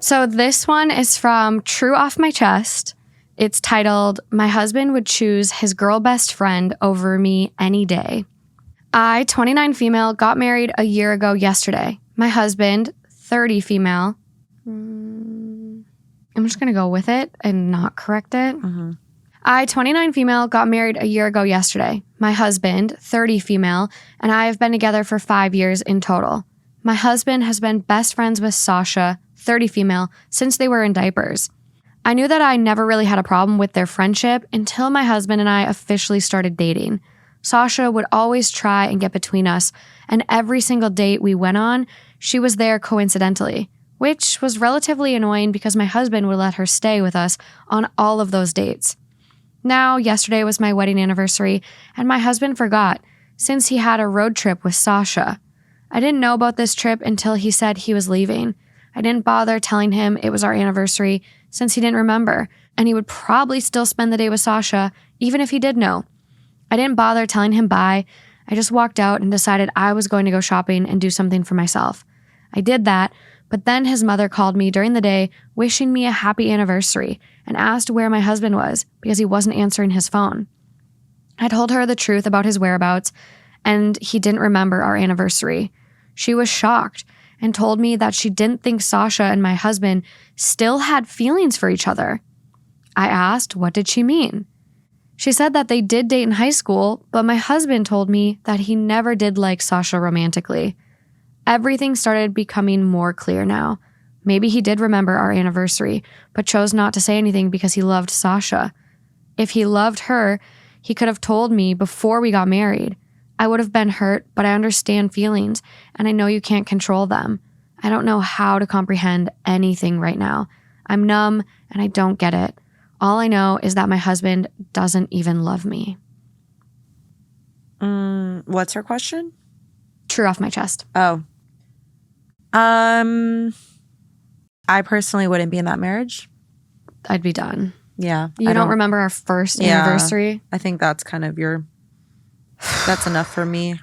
So this one is from True Off My Chest. It's titled, My Husband Would Choose His Girl Best Friend Over Me Any Day. I, 29 female, got married a year ago yesterday. My husband, 30 female. I'm just going to go with it and not correct it. Mm-hmm. I, 29 female, got married a year ago yesterday. My husband, 30 female, and I have been together for 5 years in total. My husband has been best friends with Sasha, 30 female, since they were in diapers. I knew that I never really had a problem with their friendship until my husband and I officially started dating. Sasha would always try and get between us, and every single date we went on, she was there coincidentally, which was relatively annoying because my husband would let her stay with us on all of those dates. Now, yesterday was my wedding anniversary, and my husband forgot, since he had a road trip with Sasha. I didn't know about this trip until he said he was leaving. I didn't bother telling him it was our anniversary since he didn't remember, and he would probably still spend the day with Sasha, even if he did know. I didn't bother telling him bye. I just walked out and decided I was going to go shopping and do something for myself. I did that, but then his mother called me during the day wishing me a happy anniversary and asked where my husband was because he wasn't answering his phone. I told her the truth about his whereabouts, and he didn't remember our anniversary. She was shocked and told me that she didn't think Sasha and my husband still had feelings for each other. I asked, what did she mean? She said that they did date in high school, but my husband told me that he never did like Sasha romantically. Everything started becoming more clear now. Maybe he did remember our anniversary, but chose not to say anything because he loved Sasha. If he loved her, he could have told me before we got married. I would have been hurt, but I understand feelings, and I know you can't control them. I don't know how to comprehend anything right now. I'm numb, and I don't get it. All I know is that my husband doesn't even love me. What's her question? True off my chest. Oh. I personally wouldn't be in that marriage. I'd be done. Yeah. You don't remember our first anniversary? I think that's kind of that's enough for me.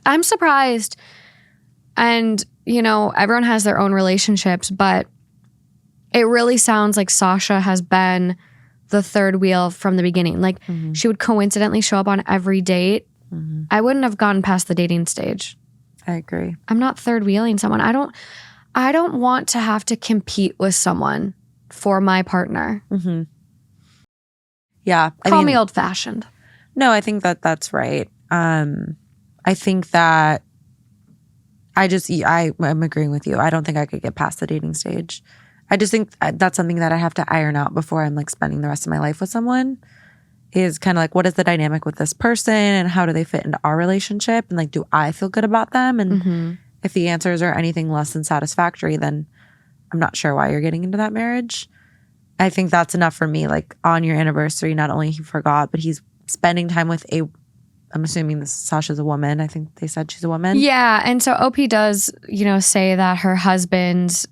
I'm surprised. And, everyone has their own relationships, but it really sounds like Sasha has been the third wheel from the beginning. Like, she would coincidentally show up on every date. Mm-hmm. I wouldn't have gotten past the dating stage. I agree. I'm not third wheeling someone. I don't want to have to compete with someone for my partner. Mm-hmm. Yeah. Call me old fashioned. No, I think that's right. I think that I'm agreeing with you. I don't think I could get past the dating stage. I just think that's something that I have to iron out before I'm like spending the rest of my life with someone, is kind of like, what is the dynamic with this person and how do they fit into our relationship? And like, do I feel good about them? And if the answers are anything less than satisfactory, then I'm not sure why you're getting into that marriage. I think that's enough for me. Like, on your anniversary, not only he forgot, but he's spending time with I'm assuming Sasha's a woman. I think they said she's a woman. Yeah. And so OP does, say that her husband's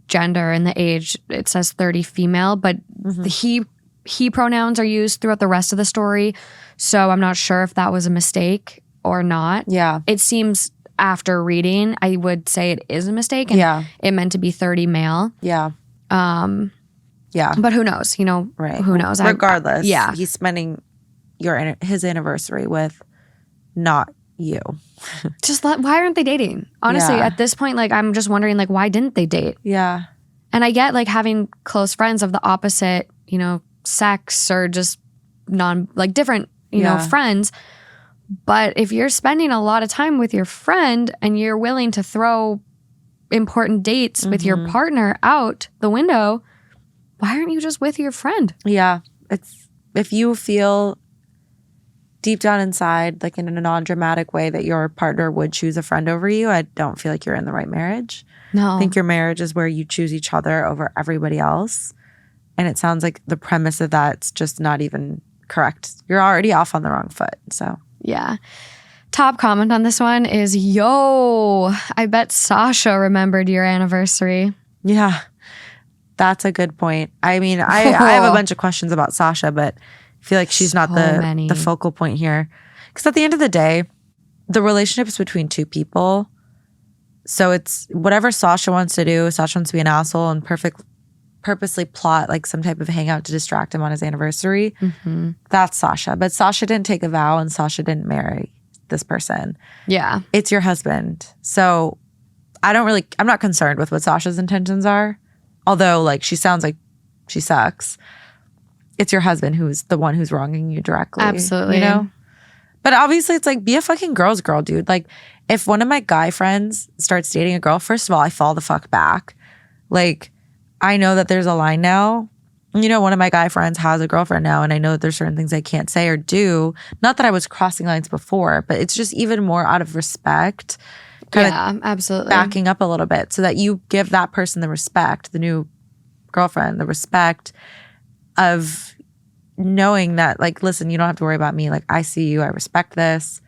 gender and the age, it says 30 female, but he pronouns are used throughout the rest of the story. So I'm not sure if that was a mistake or not. Yeah. It seems, after reading, I would say it is a mistake. And it meant to be 30 male. Yeah. Yeah. But who knows? Right. Who knows? Regardless. He's spending his anniversary with not you. Why aren't they dating? Honestly, at this point, like, I'm just wondering, like, why didn't they date? Yeah. And I get, like, having close friends of the opposite, sex or just different, friends. But if you're spending a lot of time with your friend and you're willing to throw important dates with your partner out the window, why aren't you just with your friend? Yeah. If you feel deep down inside, like in a non-dramatic way, that your partner would choose a friend over you, I don't feel like you're in the right marriage. No. I think your marriage is where you choose each other over everybody else. And it sounds like the premise of that's just not even correct. You're already off on the wrong foot. So, yeah. Top comment on this one is, yo, I bet Sasha remembered your anniversary. Yeah. That's a good point. I mean, I have a bunch of questions about Sasha, but I feel like she's not the focal point here. Because at the end of the day, the relationship is between two people. So it's whatever Sasha wants to do. Sasha wants to be an asshole and purposely plot like some type of hangout to distract him on his anniversary. That's Sasha. But Sasha didn't take a vow and Sasha didn't marry this person. Yeah. It's your husband. So I'm not concerned with what Sasha's intentions are. Although like she sounds like she sucks. It's your husband who's the one who's wronging you directly. Absolutely. You know? But obviously it's like, be a fucking girl's girl, dude. Like if one of my guy friends starts dating a girl, first of all, I fall the fuck back. Like I know that there's a line now. You know, one of my guy friends has a girlfriend now, and I know that there's certain things I can't say or do. Not that I was crossing lines before, but it's just even more out of respect. Absolutely. Backing up a little bit so that you give that person the respect, the new girlfriend, the respect of knowing that, like, listen, you don't have to worry about me. Like, I see you. I respect this.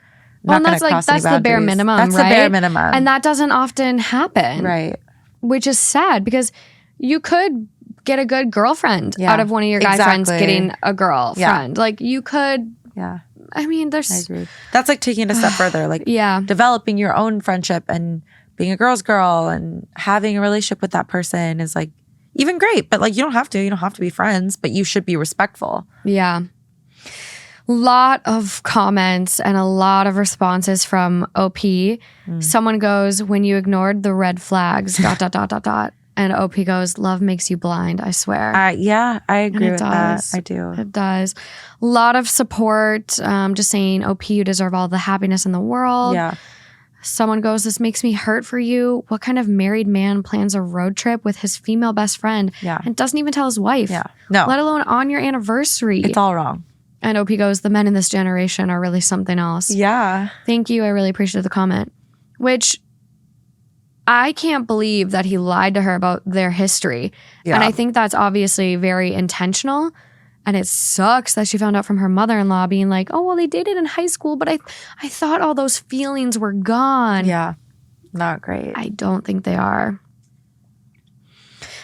Well, and that's the bare minimum, That's right? the bare minimum. And that doesn't often happen. Right. Which is sad because you could get a good girlfriend out of one of your guy friends getting a girlfriend. Yeah. Like you could. Yeah. I mean, I agree. That's like taking it a step further. Like developing your own friendship and being a girl's girl and having a relationship with that person is like even great. But like you don't have to be friends, but you should be respectful. Yeah. Lot of comments and a lot of responses from OP. Someone goes, when you ignored the red flags, ... And OP goes, love makes you blind, I swear. Yeah, I agree with that. I do. It does. A lot of support, just saying, OP, you deserve all the happiness in the world. Yeah. Someone goes, this makes me hurt for you. What kind of married man plans a road trip with his female best friend and doesn't even tell his wife? Yeah. No. Let alone on your anniversary. It's all wrong. And OP goes, the men in this generation are really something else. Yeah. Thank you. I really appreciate the comment. Which I can't believe that he lied to her about their history. Yeah. And I think that's obviously very intentional. And it sucks that she found out from her mother-in-law being like, oh, well, they dated in high school, but I thought all those feelings were gone. Yeah. Not great. I don't think they are.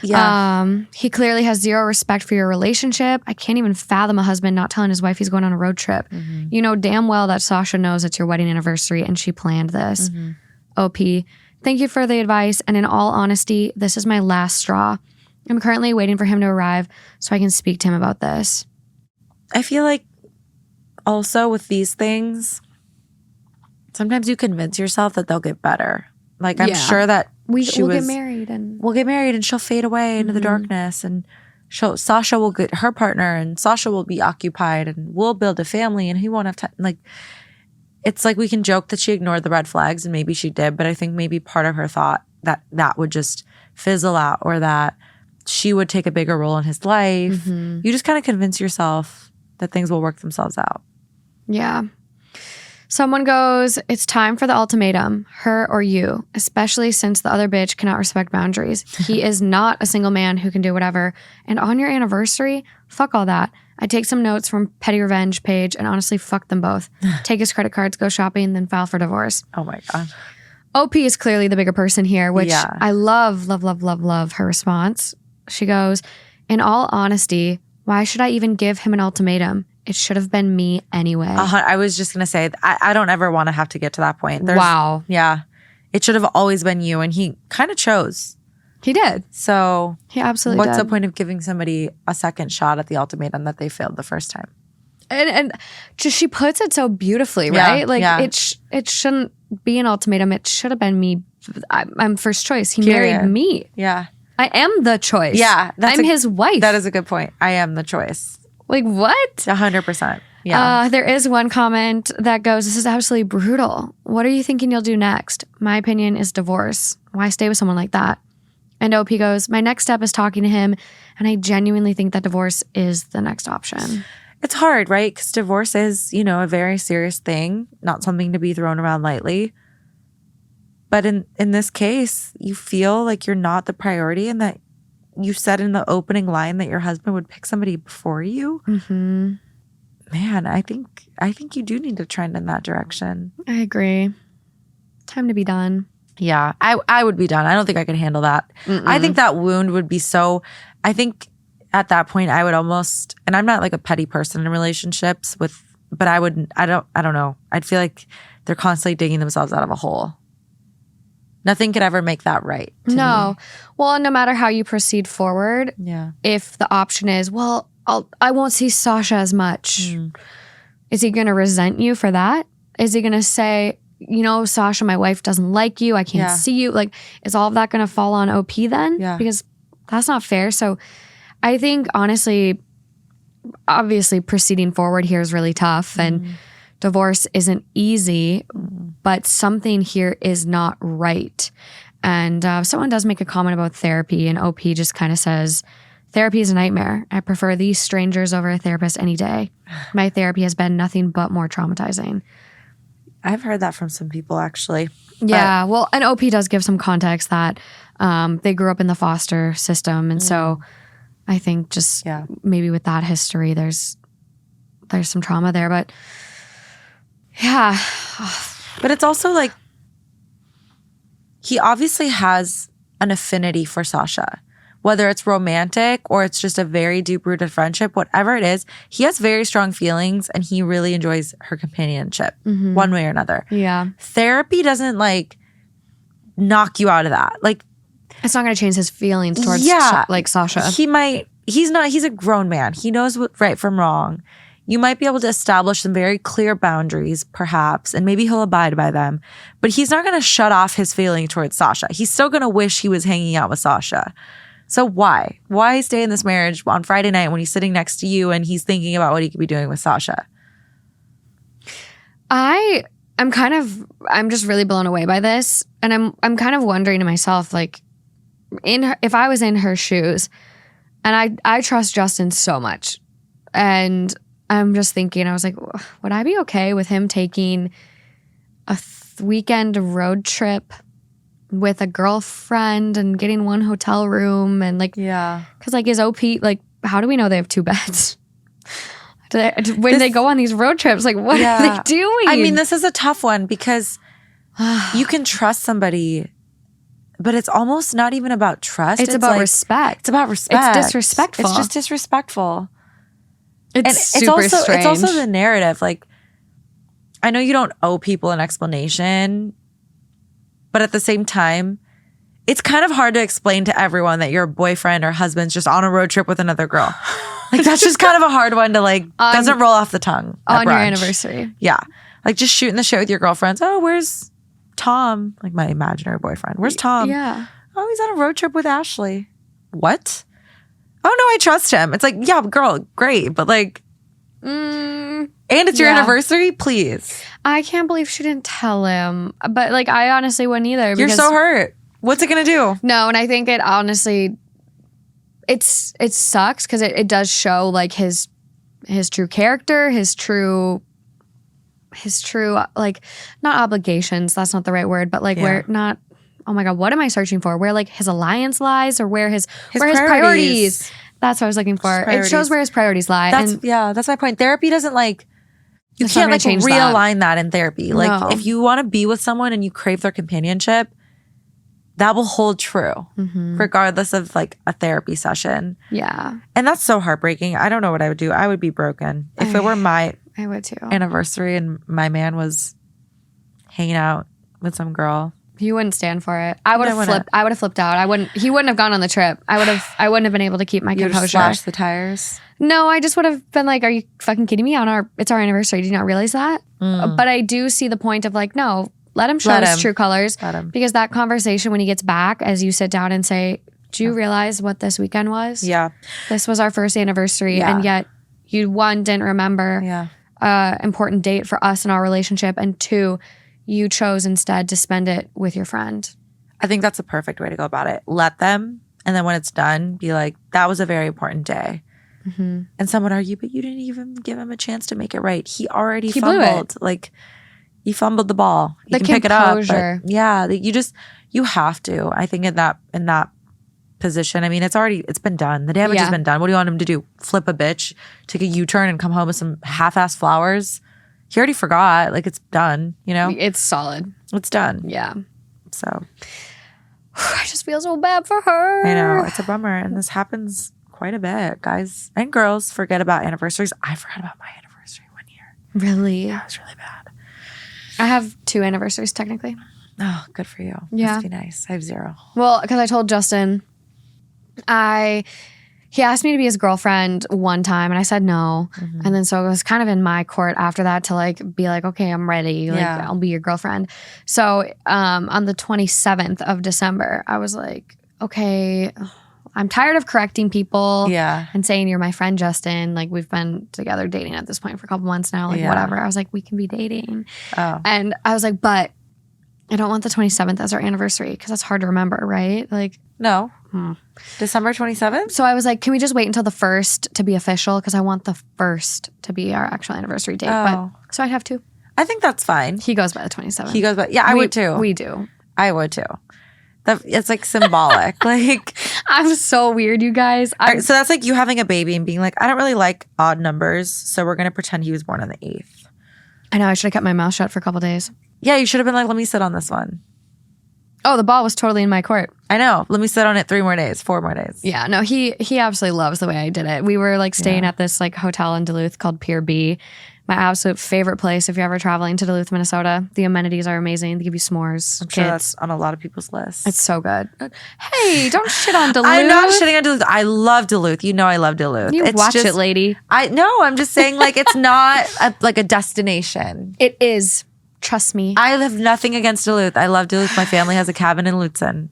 Yeah. He clearly has zero respect for your relationship. I can't even fathom a husband not telling his wife he's going on a road trip. You know damn well that Sasha knows it's your wedding anniversary and she planned this. OP, thank you for the advice. And in all honesty, this is my last straw. I'm currently waiting for him to arrive so I can speak to him about this. I feel like also with these things, sometimes you convince yourself that they'll get better. Like I'm sure that we'll get married and she'll fade away into the darkness and Sasha will get her partner and Sasha will be occupied and we'll build a family and he won't have time. Like it's like we can joke that she ignored the red flags and maybe she did, but I think maybe part of her thought that would just fizzle out or that she would take a bigger role in his life. You just kind of convince yourself that things will work themselves out. Yeah. Someone goes, it's time for the ultimatum, her or you, especially since the other bitch cannot respect boundaries. He is not a single man who can do whatever. And on your anniversary, fuck all that. I take some notes from Petty Revenge page and honestly fuck them both. Take his credit cards, go shopping, then file for divorce. Oh my God. OP is clearly the bigger person here, which I love her response. She goes, in all honesty, why should I even give him an ultimatum? It should have been me anyway. I was just going to say, I don't ever want to have to get to that point. Wow. Yeah. It should have always been you. And he kind of chose. He did. So he absolutely did. What's the point of giving somebody a second shot at the ultimatum that they failed the first time? And just she puts it so beautifully, right? It shouldn't be an ultimatum. It should have been me. I'm first choice. He married me. Yeah. I am the choice. Yeah. I'm his wife. That is a good point. I am the choice. Like what? 100%. Yeah. There is one comment that goes, this is absolutely brutal. What are you thinking you'll do next? My opinion is divorce. Why stay with someone like that? And OP goes, my next step is talking to him. And I genuinely think that divorce is the next option. It's hard, right? Because divorce is, a very serious thing, not something to be thrown around lightly. But in this case, you feel like you're not the priority and that you said in the opening line that your husband would pick somebody before you. Man, I think you do need to trend in that direction. I agree. Time to be done. Yeah, I would be done. I don't think I could handle that. I think that wound would be so, I think at that point I would almost, and I'm not like a petty person in relationships but I don't know. I'd feel like they're constantly digging themselves out of a hole. Nothing could ever make that right. No. Well, no matter how you proceed forward, if the option is, well, I won't see Sasha as much. Is he going to resent you for that? Is he going to say, you know, Sasha, my wife doesn't like you. I can't see you. Like, is all of that going to fall on OP then? Yeah. Because that's not fair. So I think, honestly, obviously proceeding forward here is really tough and divorce isn't easy, but something here is not right. And someone does make a comment about therapy, and OP just kind of says, therapy is a nightmare. I prefer these strangers over a therapist any day. My therapy has been nothing but more traumatizing. I've heard that from some people, actually. Yeah, well, and OP does give some context that they grew up in the foster system. And so I think just maybe with that history, there's some trauma there. But yeah. But it's also like, he obviously has an affinity for Sasha. Whether it's romantic or it's just a very deep-rooted friendship, whatever it is, he has very strong feelings and he really enjoys her companionship one way or another. Yeah. Therapy doesn't like knock you out of that. Like, it's not going to change his feelings towards like Sasha. He's a grown man. He knows what right from wrong. You might be able to establish some very clear boundaries, perhaps, and maybe he'll abide by them. But he's not going to shut off his feeling towards Sasha. He's still going to wish he was hanging out with Sasha. So why? Why stay in this marriage on Friday night when he's sitting next to you and he's thinking about what he could be doing with Sasha? I'm just really blown away by this. And I'm kind of wondering to myself, like, if I was in her shoes, and I trust Justin so much. And I'm just thinking, I was like, would I be okay with him taking a weekend road trip with a girlfriend and getting one hotel room and like, because like is OP, like, how do we know they have two beds? When they go on these road trips, like what are they doing? I mean, this is a tough one because you can trust somebody, but it's almost not even about trust. It's about respect. It's about respect. It's disrespectful. It's just disrespectful. It's super strange. It's also the narrative. Like, I know you don't owe people an explanation, but at the same time, it's kind of hard to explain to everyone that your boyfriend or husband's just on a road trip with another girl. Like, that's just kind of a hard one to like, doesn't roll off the tongue. On your anniversary. Yeah. Like just shooting the shit with your girlfriends. Oh, where's Tom? Like my imaginary boyfriend. Where's Tom? Yeah. Oh, he's on a road trip with Ashley. What? Oh, no, I trust him. It's like, yeah, girl, great. But like, and it's your anniversary? Please. I can't believe she didn't tell him. But like, I honestly wouldn't either. You're so hurt. What's it going to do? No, and I think it honestly, it sucks because it does show like his true character, his true like, not obligations. That's not the right word, but like where not, oh my God, what am I searching for? Where like his alliance lies or where his priorities. That's what I was looking for. It shows where his priorities lie. That's my point. Therapy doesn't like, you can't like realign that in therapy. Like if you want to be with someone and you crave their companionship, that will hold true regardless of like a therapy session. Yeah. And that's so heartbreaking. I don't know what I would do. I would be broken. If it were my I would too. anniversary and my man was hanging out with some girl. You wouldn't stand for it. I would have flipped out. He wouldn't have gone on the trip. I wouldn't have been able to keep my composure. You'd slash the tires? No, I just would have been like, are you fucking kidding me? It's our anniversary. Do you not realize that? But I do see the point of like, no, let him show his true colors. Because that conversation when he gets back, as you sit down and say, do you realize what this weekend was? Yeah. This was our first anniversary. And yet you, one, didn't remember important date for us in our relationship. And two, you chose instead to spend it with your friend. I think that's a perfect way to go about it. Let them. And then when it's done, be like, that was a very important day. And some would argue, but you didn't even give him a chance to make it right. He already fumbled. Like, you fumbled the ball. You can pick it up. But yeah, you have to. I think in that position, I mean, it's been done. The damage has been done. What do you want him to do? Flip a bitch, take a U-turn and come home with some half-assed flowers? He already forgot. Like, it's done, you know? It's solid. It's done. Yeah. So. I just feel so bad for her. I know. It's a bummer. And this happens quite a bit. Guys and girls forget about anniversaries. I forgot about my anniversary one year. Really? Yeah, it was really bad. I have 2 anniversaries, technically. Oh, good for you. Yeah. Must be nice. I have 0. Well, because I told Justin, he asked me to be his girlfriend one time and I said no. And then so it was kind of in my court after that to like be like, okay, I'm ready. Like I'll be your girlfriend. So on the 27th of December, I was like, okay, I'm tired of correcting people and saying you're my friend, Justin. Like we've been together dating at this point for a couple months now, like whatever. I was like, we can be dating. And I was like, but I don't want the 27th as our anniversary because that's hard to remember, right? Like, no. December 27th? So I was like, can we just wait until the 1st to be official? Because I want the 1st to be our actual anniversary date. But so I'd have 2. I think that's fine. He goes by the 27th. He goes by, I would too. We do. I would too. It's like symbolic. Like, I'm so weird, you guys. So that's like you having a baby and being like, I don't really like odd numbers, so we're going to pretend he was born on the 8th. I know, I should have kept my mouth shut for a couple days. Yeah, you should have been like, let me sit on this one. Oh, the ball was totally in my court. I know. Let me sit on it 3 more days, 4 more days. Yeah, no, he absolutely loves the way I did it. We were like staying at this like hotel in Duluth called Pier B. My absolute favorite place if you're ever traveling to Duluth, Minnesota. The amenities are amazing. They give you s'mores. I'm sure that's on a lot of people's lists. It's so good. Hey, don't shit on Duluth. I'm not shitting on Duluth. I love Duluth. You know I love Duluth. You watch it, lady. I'm just saying like it's not like a destination. It is. Trust me. I have nothing against Duluth. I love Duluth. My family has a cabin in Lutzen.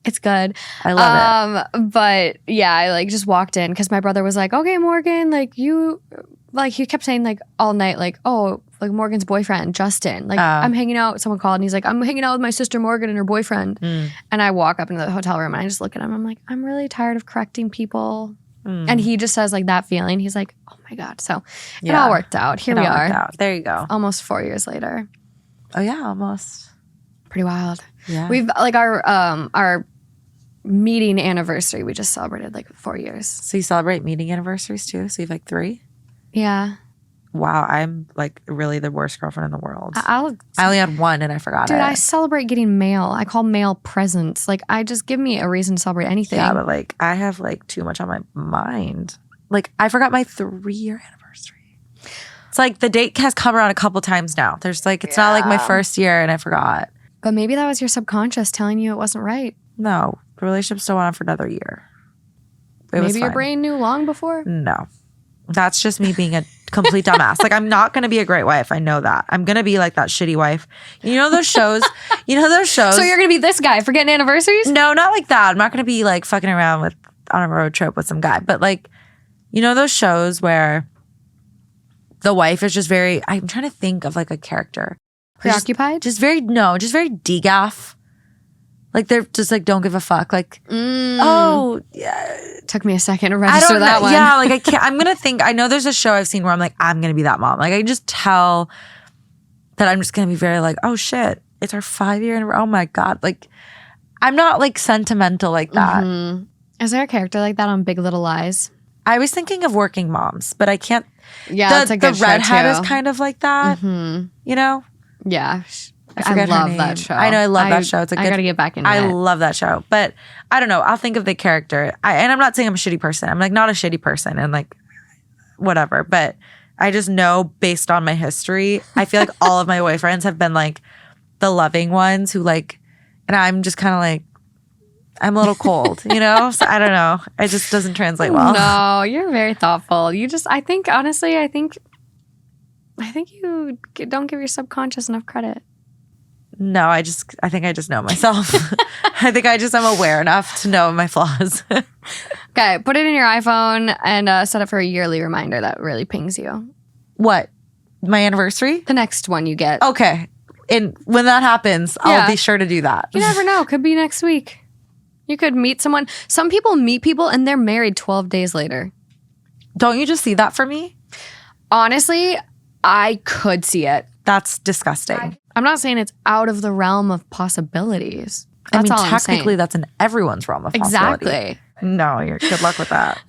It's good. I love it. But yeah, I like just walked in because my brother was like, okay, Morgan, like he kept saying like all night, like, oh, like Morgan's boyfriend, Justin. Like I'm hanging out, someone called and he's like, I'm hanging out with my sister Morgan and her boyfriend. And I walk up into the hotel room and I just look at him. I'm like, I'm really tired of correcting people. And he just says like that feeling. He's like, oh my God. So it all worked out. Here we are. There you go. Almost 4 years later. Oh yeah, almost. Pretty wild. Yeah. We've like our meeting anniversary, we just celebrated like 4 years. So you celebrate meeting anniversaries too? So you have like 3? Yeah. Wow, I'm like really the worst girlfriend in the world. I I'll only had 1 and I forgot it. Dude, I celebrate getting mail. I call mail presents. Like I just give me a reason to celebrate anything. Yeah, but like I have like too much on my mind. Like I forgot my 3-year anniversary. It's like the date has come around a couple times now. There's like, it's not like my first year and I forgot. But maybe that was your subconscious telling you it wasn't right. No, the relationship still went on for another year. Maybe your brain knew long before? No. That's just me being a complete dumbass. Like, I'm not going to be a great wife. I know that. I'm going to be like that shitty wife. You know those shows? So you're going to be this guy forgetting anniversaries? No, not like that. I'm not going to be like fucking around on a road trip with some guy. But like, you know those shows where the wife is just very, I'm trying to think of like a character. Preoccupied? Just very degaff. Like they're just like don't give a fuck. Like, oh yeah. Took me a second to register that one. Yeah, like I can't. I'm gonna think. I know there's a show I've seen where I'm like, I'm gonna be that mom. Like I can just tell that I'm just gonna be very like, oh shit, it's our 5-year anniversary. Oh my God. Like I'm not like sentimental like that. Mm-hmm. Is there a character like that on Big Little Lies? I was thinking of Working Moms, but I can't. Yeah, that's a good show too. The redhead is kind of like that. Mm-hmm. You know? Yeah. I love that show. I know, I love that show. It's a good, I gotta get back into it. I love that show. But I don't know. I'll think of the character. And I'm not saying I'm a shitty person. I'm like not a shitty person and like whatever. But I just know based on my history, I feel like all of my boyfriends have been like the loving ones who like, and I'm just kind of like, I'm a little cold, you know? So I don't know. It just doesn't translate well. No, you're very thoughtful. You just, I think you don't give your subconscious enough credit. No, I think I just know myself. I think I just am aware enough to know my flaws. Okay, put it in your iPhone and set it for a yearly reminder that really pings you. What? My anniversary? The next one you get. Okay. And when that happens, I'll be sure to do that. You never know. Could be next week. You could meet someone. Some people meet people and they're married 12 days later. Don't you just see that for me? Honestly, I could see it. That's disgusting. I'm not saying it's out of the realm of possibilities. That's I mean, all technically, that's in everyone's realm of possibility. Exactly. No, good luck with that.